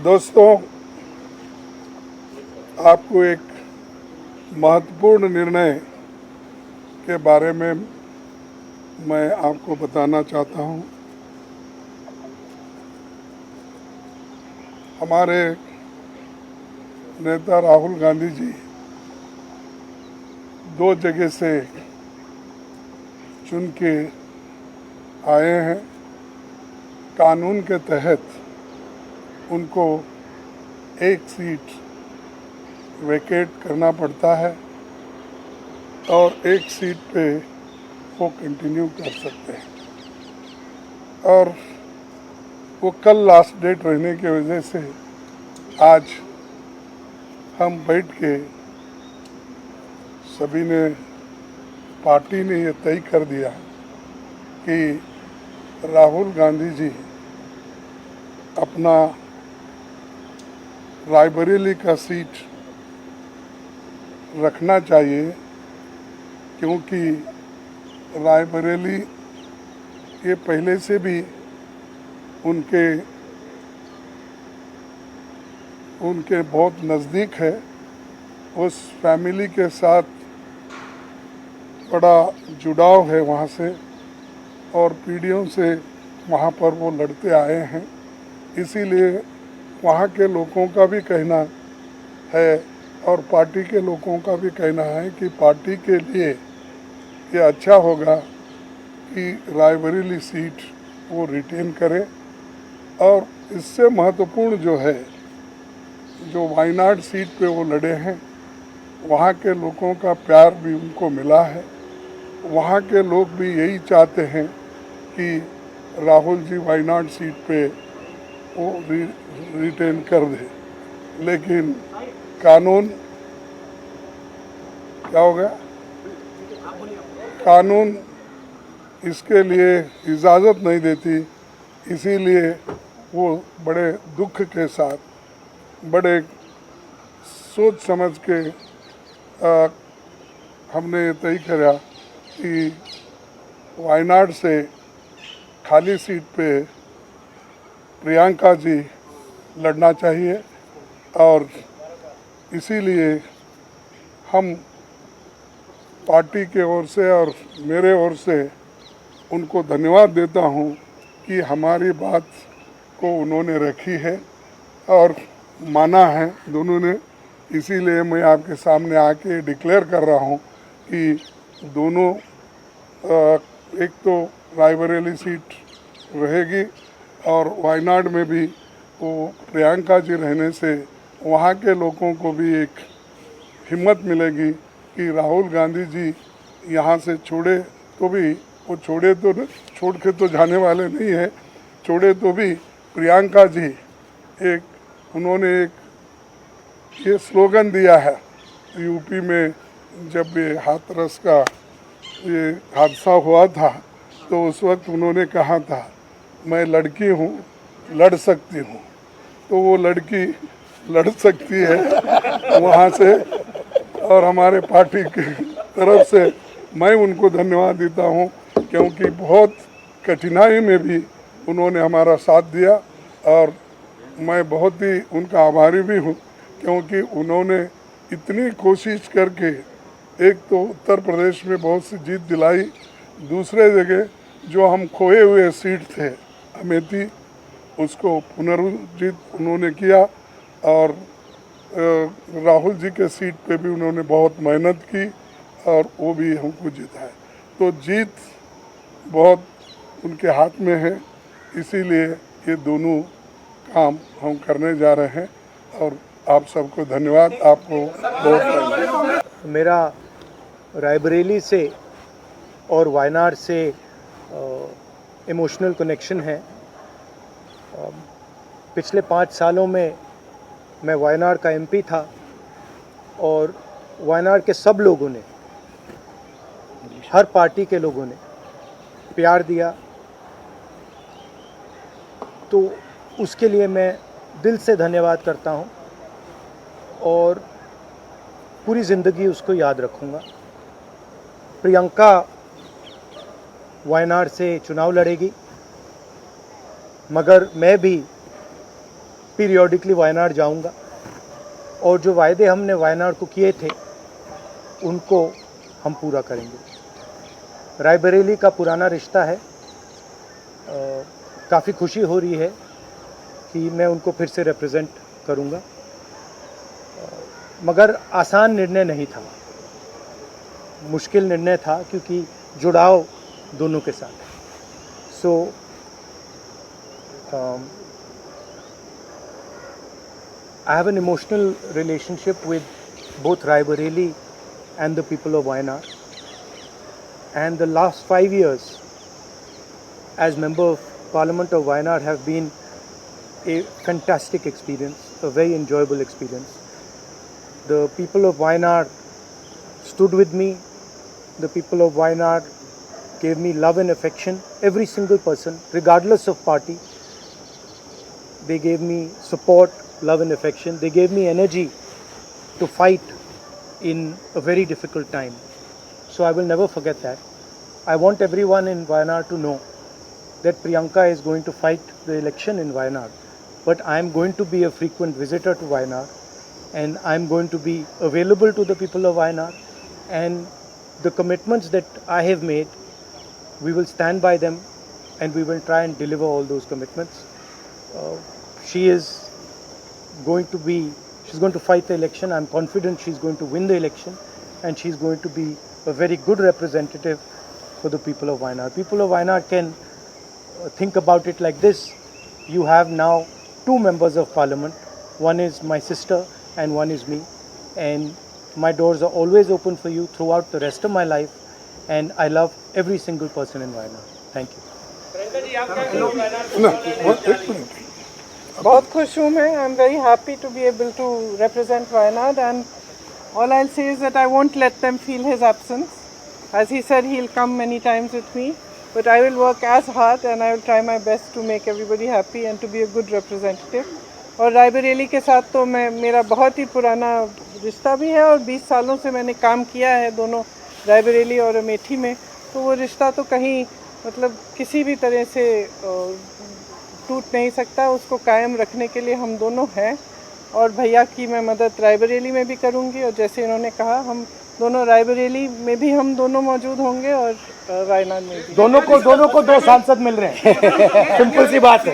दोस्तों, आपको एक महत्वपूर्ण निर्णय के बारे में मैं आपको बताना चाहता हूं। हमारे नेता राहुल गांधी जी 2 जगह से चुन के आए हैं। कानून के तहत उनको एक सीट वेकेट करना पड़ता है और एक सीट पे वो कंटिन्यू कर सकते हैं। और वो कल लास्ट डेट रहने की वजह से आज हम बैठ के सभी ने, पार्टी ने ये तय कर दिया कि राहुल गांधी जी अपना रायबरेली का सीट रखना चाहिए, क्योंकि रायबरेली ये पहले से भी उनके बहुत नज़दीक है। उस फैमिली के साथ बड़ा जुड़ाव है वहाँ से, और पीढ़ियों से वहाँ पर वो लड़ते आए हैं। इसीलिए वहाँ के लोगों का भी कहना है और पार्टी के लोगों का भी कहना है कि पार्टी के लिए ये अच्छा होगा कि रायबरेली सीट वो रिटेन करे। और इससे महत्वपूर्ण जो है, जो वायनाड सीट पे वो लड़े हैं, वहाँ के लोगों का प्यार भी उनको मिला है। वहाँ के लोग भी यही चाहते हैं कि राहुल जी वायनाड सीट पे वो रिटेन कर दे। लेकिन कानून क्या हो गया, कानून इसके लिए इजाज़त नहीं देती। इसीलिए वो बड़े दुख के साथ, बड़े सोच समझ के हमने ये तय किया कि वायनाड से खाली सीट पे प्रियंका जी लड़ना चाहिए। और इसीलिए हम पार्टी के ओर से और मेरे ओर से उनको धन्यवाद देता हूं कि हमारी बात को उन्होंने रखी है और माना है दोनों ने। इसीलिए मैं आपके सामने आके डिक्लेयर कर रहा हूं कि दोनों, एक तो रायबरेली सीट रहेगी और वायनाड में भी वो प्रियंका जी रहने से वहाँ के लोगों को भी एक हिम्मत मिलेगी कि राहुल गांधी जी यहाँ से छोड़े तो भी, वो छोड़ के तो जाने वाले नहीं है, छोड़े तो भी प्रियंका जी उन्होंने एक ये स्लोगन दिया है यूपी में। जब ये हाथरस का ये हादसा हुआ था तो उस वक्त उन्होंने कहा था, मैं लड़की हूँ, लड़ सकती हूँ। तो वो लड़की लड़ सकती है वहाँ से। और हमारे पार्टी की तरफ से मैं उनको धन्यवाद देता हूँ, क्योंकि बहुत कठिनाई में भी उन्होंने हमारा साथ दिया। और मैं बहुत ही उनका आभारी भी हूँ, क्योंकि उन्होंने इतनी कोशिश करके एक तो उत्तर प्रदेश में बहुत सी जीत दिलाई, दूसरे जगह जो हम खोए हुए सीट थे अमेठी, उसको पुनर्जीत उन्होंने किया। और राहुल जी के सीट पे भी उन्होंने बहुत मेहनत की और वो भी हमको जिताया। तो जीत बहुत उनके हाथ में है। इसीलिए ये दोनों काम हम करने जा रहे हैं। और आप सबको धन्यवाद। आपको बहुत मेरा रायबरेली से और वायनाड से इमोशनल कनेक्शन है। पिछले 5 सालों में मैं वायनाड का एमपी था और वायनाड के सब लोगों ने, हर पार्टी के लोगों ने प्यार दिया। तो उसके लिए मैं दिल से धन्यवाद करता हूं और पूरी ज़िंदगी उसको याद रखूंगा। प्रियंका वायनाड से चुनाव लड़ेगी, मगर मैं भी पीरियोडिकली वायनाड जाऊंगा और जो वायदे हमने वायनाड को किए थे उनको हम पूरा करेंगे। रायबरेली का पुराना रिश्ता है, काफ़ी खुशी हो रही है कि मैं उनको फिर से रिप्रेजेंट करूंगा, मगर आसान निर्णय नहीं था, मुश्किल निर्णय था क्योंकि जुड़ाव दोनों के साथ है। सो I have an emotional relationship with both Raebareli and the people of Wayanad. And the last 5 years as Member of Parliament of Wayanad have been a fantastic experience, a very enjoyable experience. The people of Wayanad stood with me. The people of Wayanad gave me love and affection, every single person, regardless of party. They gave me support, love and affection. They gave me energy to fight in a very difficult time. So I will never forget that. I want everyone in Wayanad to know that Priyanka is going to fight the election in Wayanad. But I am going to be a frequent visitor to Wayanad, and I am going to be available to the people of Wayanad. And the commitments that I have made, we will stand by them and we will try and deliver all those commitments. She's going to fight the election. I'm confident she's going to win the election, and she's going to be a very good representative for the people of Wayanad. People of Wayanad can think about it like this. You have now 2 members of parliament. One is my sister and one is me. And my doors are always open for you throughout the rest of my life. And I love every single person in Wayanad. Thank you. बहुत खुश हूँ मैं. I'm very happy to be able to represent Wayanad, and all I'll say is that I won't let them feel his absence. As he said, he'll come many times with me, but I will work as hard and I will try my best to make everybody happy and to be a good representative. और रायबरेली के साथ तो मेरा बहुत ही पुराना रिश्ता भी है और 20 सालों से मैंने काम किया है दोनों रायबरेली और अमेठी में, तो वो रिश्ता तो कहीं मतलब किसी भी तरह से टूट नहीं सकता. उसको कायम रखने के लिए हम दोनों हैं और भैया की मैं मदद रायबरेली में भी करूंगी, और जैसे इन्होंने कहा हम दोनों रायबरेली में भी हम दोनों मौजूद होंगे और वायनाड में भी. दोनों को 2 सांसद मिल रहे हैं. सिंपल सी बात है.